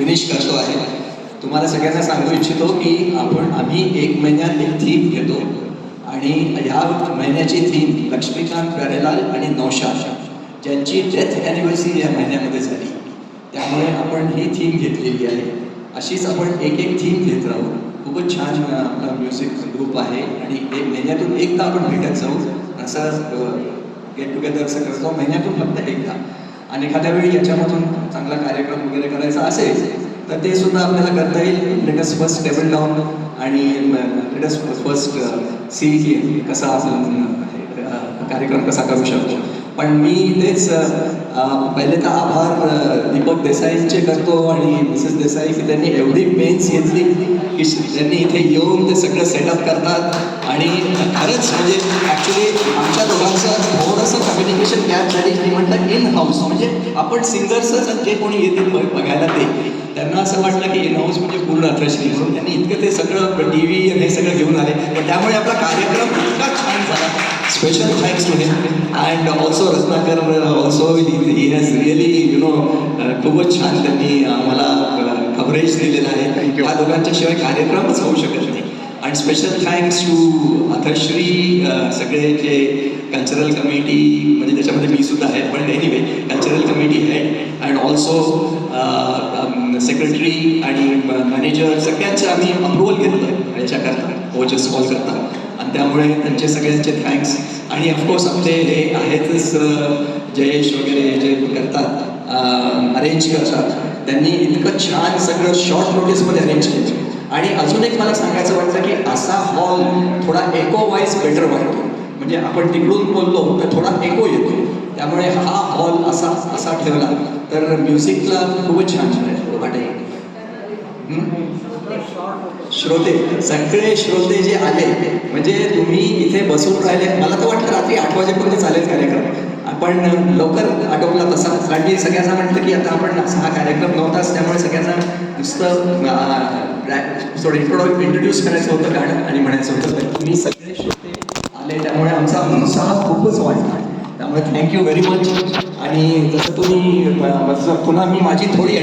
Finish करतो आहे. तुम्हाला सगळ्यांना सांगू इच्छितो की आम्ही 1 महिन्यात एक थीम घेतो आणि ह्या महिन्याची थीम लक्ष्मीकांत प्यारेलाल आणि नौशाद ज्यांची डेथ ॲनिव्हर्सरी या महिन्यामध्ये झाली, त्यामुळे आपण ही थीम घेतलेली आहे. अशीच आपण एक थीम घेत राहू. खूपच छान आपला म्युझिक ग्रुप आहे आणि महिन्यातून एकदा आपण भेटत जाऊ, असं गेट टुगेदर असं करतो महिन्यातून फक्त एकदा. आणि एखाद्या वेळी याच्यामधून चांगला कार्यक्रम वगैरे करायचा असेल तर ते सुद्धा आपल्याला करता येईल. लेटस फर्स्ट टेबल डाऊन आणि लेटस फर्स्ट सी की कसा आपण कार्यक्रम कसा करू शकतो. पण मी तेच पहिले तर आभार दीपक देसाईंचे करतो आणि मिसेस देसाई की त्यांनी एवढी पेन्स घेतली की त्यांनी इथे येऊन ते सगळं सेटअप करतात. आणि खरंच म्हणजे ॲक्च्युली आमच्या दोघांचं थोडंसं कम्युनिकेशन गॅप झाली. मी म्हटलं इन हाऊस म्हणजे आपण सिंगर्सच जे कोणी येतील बघायला त्यांना असं वाटलं की इन हाऊस म्हणजे पूर्ण अथश्री, म्हणून त्यांनी इतकं ते सगळं टी व्ही हे सगळं घेऊन आले. पण त्यामुळे आपला कार्यक्रम इतका छान झाला. Special thanks to him and also Ratnakar also he has really खूपच छान त्यांनी आम्हाला कव्हरेज दिलेलं आहे. या दोघांच्या शिवाय कार्यक्रमच होऊ शकत नाही. अँड स्पेशल थँक्स टू अथश्री, सगळे जे कल्चरल कमिटी म्हणजे त्याच्यामध्ये मी सुद्धा आहे, पण anyway cultural committee head and also secretary आणि मॅनेजर सगळ्यांचं आम्ही अप्रुव्हल घेतलं याच्याकरता ओजस कॉल करता. आणि त्यामुळे त्यांचे सगळ्यांचे थँक्स. आणि ऑफकोर्स आपले हे आहेतच जयेश वगैरे जे करतात अरेंज करतात, त्यांनी इतकं छान सगळं शॉर्ट नोटीसमध्ये अरेंज केलं. आणि अजून एक मला सांगायचं वाटतं की असा हॉल थोडाएको वाईज बेटर वाटतो. म्हणजे आपण तिकडून बोललो तर थोडाएको येतो. त्यामुळे हा हॉल असा ठेवला तर म्युझिकला खूपच छान वाटेल. श्रोते सगळे श्रोते जे आले म्हणजे तुम्ही इथे बसून राहिले, मला तर वाटतं रात्री 8 वाजेपर्यंत चालेल कार्यक्रम. आपण लवकर आटोपला तसा. कारण मी सगळ्यांना म्हटलं की आता आपण हा कार्यक्रम नव्हताच, त्यामुळे सगळ्यांना नुसतं थोडं इंट्रोड्यूस करायचं होतं गाणं आणि म्हणायचं होतं. तर तुम्ही सगळे श्रोते आले त्यामुळे आमचा उत्साह खूपच वाढला. त्यामुळे थँक्यू व्हेरी मच. आणि जसं तुम्ही पुन्हा मी माझी थोडी